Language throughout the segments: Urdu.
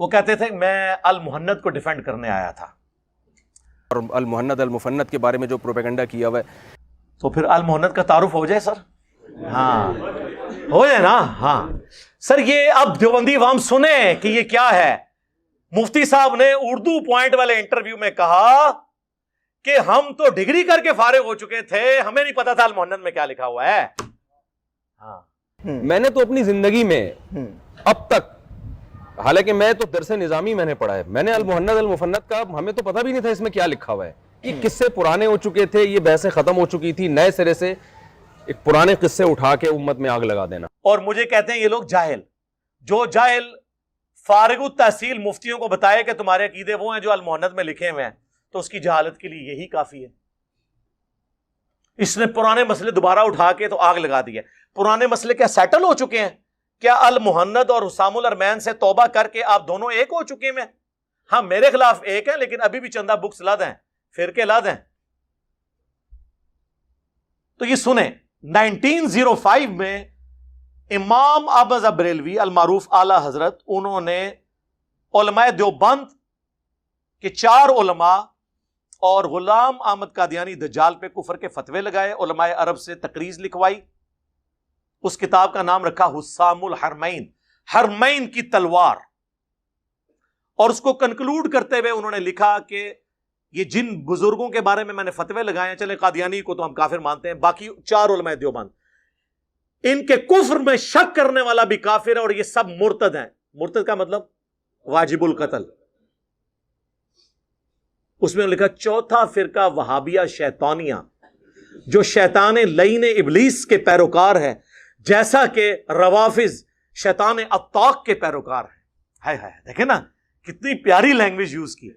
وہ کہتے تھے میں المحند کو ڈیفینڈ کرنے آیا تھا. اور المحند المفند کے بارے میں جو پروپیگنڈا کیا ہوا ہے تو پھر المحند کا تعارف ہو جائے سر. ہاں ہو جائے نا. ہاں سر یہ اب دیوبندی عوام سنیں کہ یہ کیا ہے. مفتی صاحب نے اردو پوائنٹ والے انٹرویو میں کہا کہ ہم تو ڈگری کر کے فارغ ہو چکے تھے, ہمیں نہیں پتا تھا المحند میں کیا لکھا ہوا ہے. ہاں میں نے تو اپنی زندگی میں اب تک, حالانکہ میں تو درس نظامی میں نے پڑھا ہے, میں نے المحند المفند کا ہمیں تو پتہ بھی نہیں تھا اس میں کیا لکھا ہوا ہے. یہ قصے پرانے ہو چکے تھے, یہ بحثیں ختم ہو چکی تھی, نئے سرے سے ایک پرانے قصے اٹھا کے امت میں آگ لگا دینا. اور مجھے کہتے ہیں یہ لوگ جاہل, جو جاہل فارغ التحصیل مفتیوں کو بتائے کہ تمہارے عقیدے وہ ہیں جو المحند میں لکھے ہوئے ہیں, تو اس کی جہالت کے لیے یہی کافی ہے. اس نے پرانے مسئلے دوبارہ اٹھا کے تو آگ لگا دی ہے. پرانے مسئلے کیا سیٹل ہو چکے ہیں؟ کیا المحند اور حسام الارمین سے توبہ کر کے آپ دونوں ایک ہو چکے ہیں؟ ہاں میرے خلاف ایک ہے, لیکن ابھی بھی چندہ بکس لا دیں, فرقے لا دیں. تو یہ سنیں, 1905 میں امام احمد بریلوی المعروف اعلی حضرت, انہوں نے علماء دیوبند کے 4 علماء اور غلام احمد قادیانی دجال پہ کفر کے فتوے لگائے, علماء عرب سے تقریض لکھوائی. اس کتاب کا نام رکھا حسام الحرمین, حرمین کی تلوار. اور اس کو کنکلوڈ کرتے ہوئے انہوں نے لکھا کہ یہ جن بزرگوں کے بارے میں نے فتوے لگائے ہیں, چلے قادیانی کو تو ہم کافر مانتے ہیں, باقی 4 علماء دیوبند, ان کے کفر میں شک کرنے والا بھی کافر ہے, اور یہ سب مرتد ہیں. مرتد کا مطلب واجب القتل. اس میں لکھا چوتھا فرقہ وہابیہ شیطانیہ, جو شیطان لعین ابلیس کے پیروکار ہے, جیسا کہ روافظ شیطان اطاق کے پیروکار ہیں. ہائے ہائے, دیکھیں نا کتنی پیاری لینگویج یوز کی.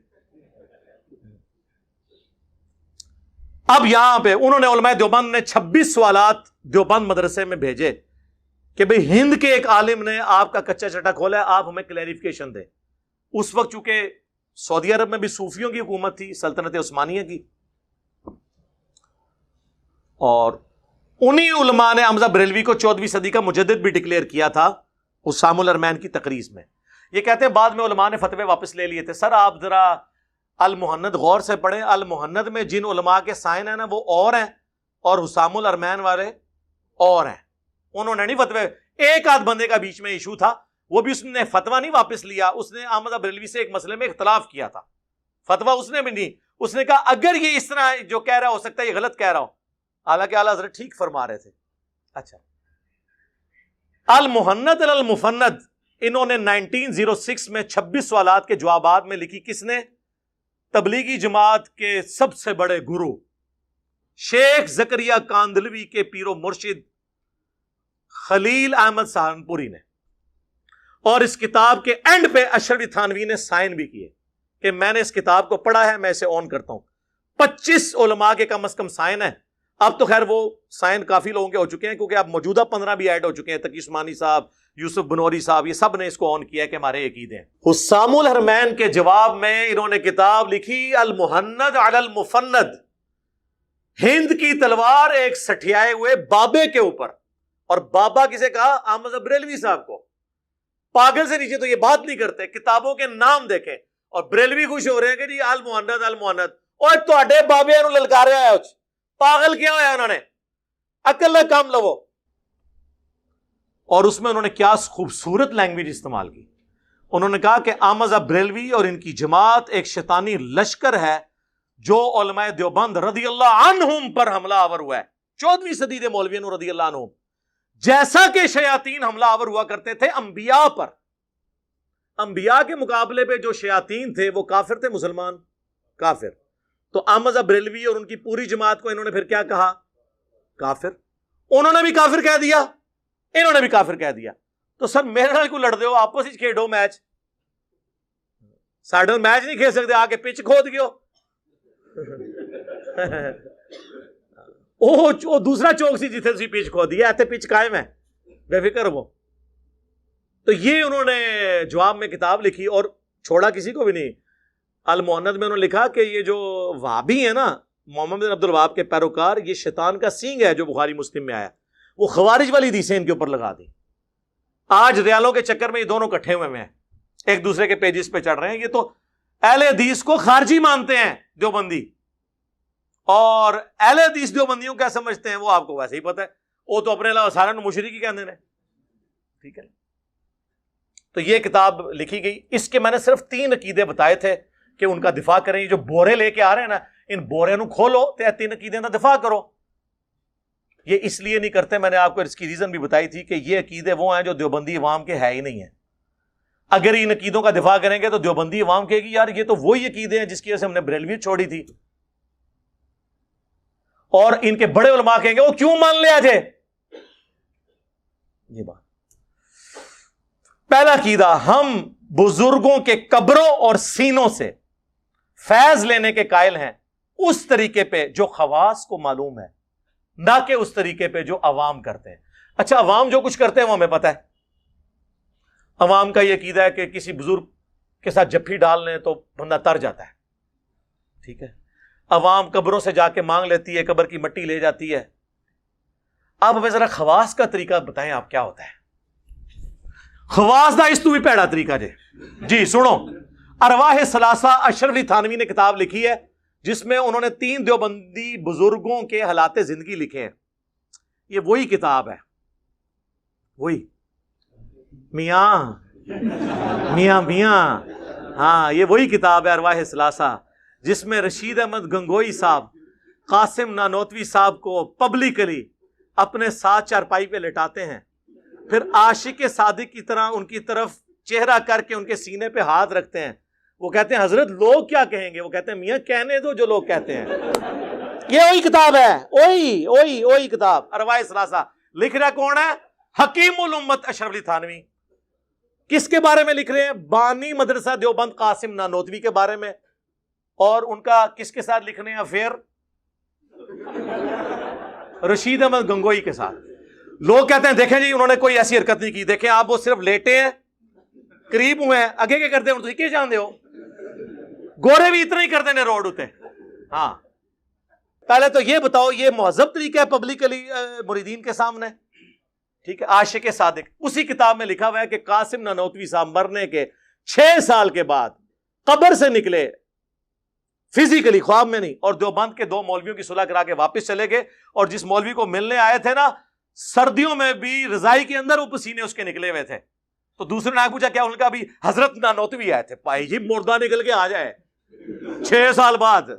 اب یہاں پہ انہوں نے علماء دیوبند نے 26 سوالات دیوبند مدرسے میں بھیجے کہ بھئی ہند کے ایک عالم نے آپ کا کچا چٹا کھولا ہے, آپ ہمیں کلیریفیکیشن دیں. اس وقت چونکہ سعودی عرب میں بھی صوفیوں کی حکومت تھی, سلطنت عثمانیہ کی, اور انہی علماء نے حمزہ بریلوی کو 14ویں صدی کا مجدد بھی ڈکلیئر کیا تھا حسام الارمین کی تقریض میں. یہ کہتے ہیں بعد میں علماء نے فتوے واپس لے لیے تھے. سر آپ ذرا المحند غور سے پڑھیں, المحند میں جن علماء کے سائن ہیں نا وہ اور ہیں, اور حسام الارمین والے اور ہیں. انہوں نے نہیں فتوے, ایک آدھ بندے کا بیچ میں ایشو تھا, وہ بھی اس نے فتویٰ نہیں واپس لیا, اس نے احمد بریلوی سے ایک مسئلے میں اختلاف کیا تھا, فتویٰ اس نے بھی نہیں. اس نے کہا اگر یہ اس طرح جو کہہ رہا ہو سکتا ہے یہ غلط کہہ رہا ہو, حالانکہ اعلیٰ حضرت ٹھیک فرما رہے تھے. اچھا, المحند المفند انہوں نے 1906 میں 26 سوالات کے جوابات میں لکھی. کس نے؟ تبلیغی جماعت کے سب سے بڑے گرو شیخ زکریا کاندلوی کے پیر و مرشد خلیل احمد سہارنپوری نے. اور اس کتاب کے اینڈ پہ اشرفی تھانوی نے سائن بھی کیے کہ میں نے اس کتاب کو پڑھا ہے, میں اسے آن کرتا ہوں. 25 علماء کے کم از کم سائن ہیں. اب تو خیر وہ سائن کافی لوگوں کے ہو چکے ہیں, کیونکہ اب موجودہ 15 بھی ایڈ ہو چکے ہیں. تقی عثمانی صاحب, یوسف بنوری صاحب, یہ سب نے اس کو آن کیا کہ ہمارے عقیدے ہیں. حسام الحرمین کے جواب میں انہوں نے کتاب لکھی المحند علی المفند, ہند کی تلوار ایک سٹھیائے ہوئے بابے کے اوپر. اور بابا کسے کہا؟ احمد بریلوی صاحب کو. پاگل سے نیچے تو یہ بات نہیں کرتے, کتابوں کے نام دیکھیں. اور بریلوی خوش ہو رہے ہیں کہ جی المحند المحند. اور تواڈے بابے نو للکاریا ہے, پاگل کیا ہوا ہے, انہوں نے عقل نہ کام لو. اور اس میں انہوں نے کیا خوبصورت لینگویج استعمال کی. انہوں نے کہا کہ احمد بریلوی اور ان کی جماعت ایک شیطانی لشکر ہے جو علماء دیوبند رضی اللہ عنہم پر حملہ آور ہوا ہے. 14ویں صدی دے مولویوں رضی اللہ عنہم, جیسا کہ شیاطین حملہ آور ہوا کرتے تھے انبیاء پر. انبیاء کے مقابلے پہ جو شیاطین تھے وہ کافر تھے, مسلمان کافر. تو احمد بریلوی اور ان کی پوری جماعت کو انہوں نے پھر کیا کہا؟ کافر. انہوں نے بھی کافر کہہ دیا, انہوں نے بھی کافر کہہ دیا. تو سر میرے نال کو لڑ دے ہو, آپس ہی کھیڈو میچ. ساڈے میچ نہیں کھیل سکتے, آ کے پچ کھود گئے ہو. وہ دوسرا چوک سی جتنے تسی پچ کھود دیا, ایتھے پچ قائم ہے, بے فکر وہ. تو یہ انہوں نے جواب میں کتاب لکھی اور چھوڑا کسی کو بھی نہیں. المحند میں انہوں نے لکھا کہ یہ جو وہابی ہیں نا, محمد بن عبد الوہاب کے پیروکار, یہ شیطان کا سینگ ہے جو بخاری مسلم میں آیا. وہ خوارج والی حدیثیں ان کے اوپر لگا دی. آج ریالوں کے چکر میں یہ دونوں کٹھے ہوئے ہیں. ایک دوسرے کے پیجز پہ چڑھ رہے ہیں. یہ تو اہل حدیث کو خارجی مانتے ہیں دیوبندی, اور اہل حدیث دیوبندیوں کیا سمجھتے ہیں وہ آپ کو ویسے ہی پتہ ہے, وہ تو اپنے علاوہ سارے مشرک ہی کہتے ہیں. ٹھیک ہے, تو یہ کتاب لکھی گئی. اس کے میں نے صرف 3 عقیدے بتائے تھے کہ ان کا دفاع کریں. یہ جو بورے لے کے آ رہے ہیں نا, ان بورے نو کھولو تے 3 عقیدے کا دفاع کرو. یہ اس لیے نہیں کرتے, میں نے آپ کو اس کی ریزن بھی بتائی تھی کہ یہ عقیدے وہ ہیں جو دیوبندی عوام کے ہے ہی نہیں ہیں. اگر ان عقیدوں کا دفاع کریں گے تو دیوبندی عوام کہے گی یار یہ تو وہی عقیدے ہیں جس کی وجہ سے ہم نے بریلویت چھوڑی تھی, اور ان کے بڑے علماء کہیں گے وہ کیوں مان لیا جائے. یہ بات پہلا عقیدہ, ہم بزرگوں کے قبروں اور سینوں سے فیض لینے کے قائل ہیں اس طریقے پہ جو خواص کو معلوم ہے, نہ کہ اس طریقے پہ جو عوام کرتے ہیں. اچھا, عوام جو کچھ کرتے ہیں وہ ہمیں پتہ ہے. عوام کا یہ عقیدہ ہے کہ کسی بزرگ کے ساتھ جپھی ڈال لیں تو بندہ تر جاتا ہے. ٹھیک ہے, عوام قبروں سے جا کے مانگ لیتی ہے, قبر کی مٹی لے جاتی ہے. آپ ہمیں ذرا خواص کا طریقہ بتائیں, آپ کیا ہوتا ہے خواص دا, اس تو بھی پیڑا طریقہ جی سنو. ارواح ثلاثہ اشرفی تھانوی نے کتاب لکھی ہے جس میں انہوں نے 3 دیوبندی بزرگوں کے حالات زندگی لکھے ہیں. یہ وہی کتاب ہے, وہی میاں ہاں, یہ وہی کتاب ہے ارواح ثلاثہ جس میں رشید احمد گنگوئی صاحب قاسم نانوتوی صاحب کو پبلکلی اپنے ساتھ چارپائی پہ لٹاتے ہیں, پھر عاشق صادق کی طرح ان کی طرف چہرہ کر کے ان کے سینے پہ ہاتھ رکھتے ہیں. وہ کہتے ہیں حضرت لوگ کیا کہیں گے؟ وہ کہتے ہیں میاں کہنے دو جو لوگ کہتے ہیں. یہ وہی کتاب ہے, وہی کتاب ارواح ثلاثہ. لکھ رہا کون ہے؟ حکیم الامت اشرف علی تھانوی. کس کے بارے میں لکھ رہے ہیں؟ بانی مدرسہ دیوبند قاسم نانوتوی کے بارے میں. اور ان کا کس کے ساتھ لکھ رہے ہیں افیئر؟ رشید احمد گنگوئی کے ساتھ. لوگ کہتے ہیں دیکھیں جی انہوں نے کوئی ایسی حرکت نہیں کی, دیکھیں آپ وہ صرف لیٹے ہیں, قریب ہوئے ہیں, اگے کے کرتے ہیں کیا جان دے ہو, گورے بھی اتنا ہی کرتے ہیں روڈ ہوتے. ہاں, پہلے تو یہ بتاؤ یہ مہذب طریقہ ہے پبلکلی مریدین کے سامنے؟ ٹھیک ہے, عاشق صادق. اسی کتاب میں لکھا ہوا ہے کہ قاسم نانوتوی صاحب مرنے کے 6 سال کے بعد قبر سے نکلے, فزیکلی, خواب میں نہیں, اور دیوبند کے 2 مولویوں کی صلح کرا کے واپس چلے گئے. اور جس مولوی کو ملنے آئے تھے نا, سردیوں میں بھی رضائی کے اندر وہ پسینے اس کے نکلے ہوئے تھے. تو دوسرے نے پوچھا کیا؟ ان کا بھی حضرت نانوتوی آئے تھے. بھائی جی مردہ نکل کے آ جائے 6 سال بعد,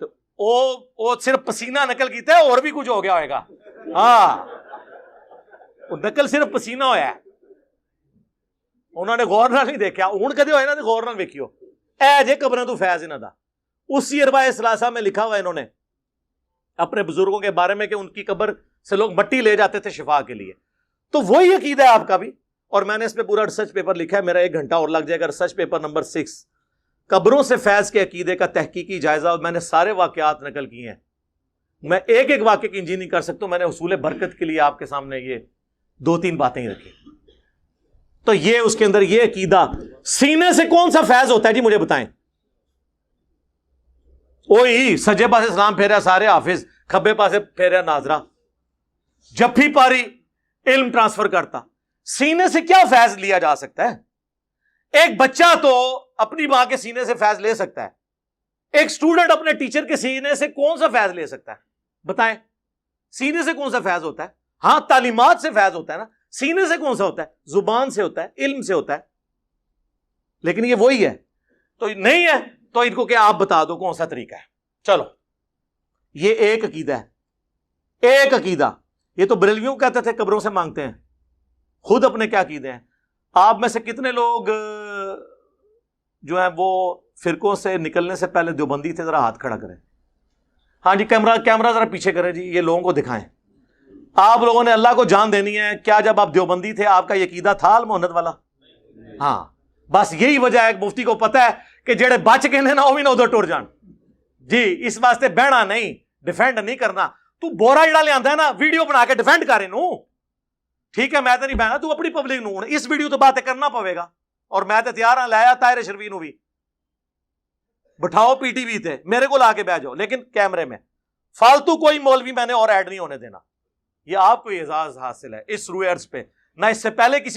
تو وہ صرف پسینہ نکل کیتا ہے, اور بھی کچھ ہو گیا ہوئے گا. ہاں, وہ نکل صرف پسینہ ہویا ہے, انہوں نے غور نہ نہیں دیکھا. ہوں کدے ہوئے نا غور نہ ویکھیو, اے جے قبریں تو فیض انہاں دا. اسی ارواح ثلاثہ میں لکھا ہوا ہے انہوں نے اپنے بزرگوں کے بارے میں کہ ان کی قبر سے لوگ مٹی لے جاتے تھے شفا کے لیے. تو وہی عقیدہ ہے آپ کا بھی, اور میں نے اس پہ پورا ریسرچ پیپر لکھا ہے, میرا 1 گھنٹہ اور لگ جائے گا. ریسرچ پیپر نمبر 6, قبروں سے فیض کے عقیدے کا تحقیقی جائزہ, اور میں نے سارے واقعات نقل کیے ہیں. میں ایک واقعے کی انجی نہیں کر سکتا, میں نے حصول برکت کے لیے آپ کے سامنے یہ 2-3 باتیں ہی رکھی. تو یہ اس کے اندر یہ عقیدہ, سینے سے کون سا فیض ہوتا ہے جی مجھے بتائیں؟ وہی سجے پاسے سلام پھیرا سارے حافظ, کھبے پاسے پھیرا ناظرہ, جپھی پاری علم ٹرانسفر کرتا. سینے سے کیا فیض لیا جا سکتا ہے؟ ایک بچہ تو اپنی ماں کے سینے سے فیض لے سکتا ہے, ایک سٹوڈنٹ اپنے ٹیچر کے سینے سے کون سا فیض لے سکتا ہے؟ بتائیں, سینے سے کون سا فیض ہوتا ہے؟ ہاں تعلیمات سے فیض ہوتا ہے نا, سینے سے کون سا ہوتا ہے؟ زبان سے ہوتا ہے, علم سے ہوتا ہے. لیکن یہ وہی ہے تو نہیں ہے, تو ان کو کیا آپ بتا دو کون سا طریقہ ہے. چلو, یہ ایک عقیدہ ہے, ایک عقیدہ. یہ تو بریلویوں کہتے تھے قبروں سے مانگتے ہیں, خود اپنے کیا عقیدے ہیں. آپ میں سے کتنے لوگ جو ہیں وہ فرقوں سے نکلنے سے پہلے دیوبندی تھے؟ ذرا ہاتھ کھڑا کریں. ہاں جی, کیمرہ ذرا پیچھے کریں جی, یہ لوگوں کو دکھائیں. آپ لوگوں نے اللہ کو جان دینی ہے. کیا جب آپ دیوبندی تھے آپ کا یہ عقیدہ تھا المحنت والا؟ ہاں, بس یہی وجہ ہے. مفتی کو پتہ ہے کہ جڑے بچ کے نا وہ بھی نہ ادھر ٹر جان جی. اس واسطے بہنا نہیں, ڈیفینڈ نہیں کرنا. تو بورا جڑا لے آندا ہے نا ویڈیو بنا کے ڈیفینڈ کر انہوں, ٹھیک ہے, میں تو نہیں بہنا, تو اپنی پبلک نو اس ویڈیو تو باتیں کرنا پوے گا. اور میں تو تیار ہاں, لایا طاہر اشرفی نو بھی بٹھاؤ, پی ٹی وی تے میرے کو لا کے بیٹھ جاؤ, لیکن کیمرے میں. فالتو کوئی مولوی میں نے اور ایڈ نہیں ہونے دینا. یہ آپ کو اعزاز حاصل ہے اس روئرز پہ, نہ اس سے پہلے کسی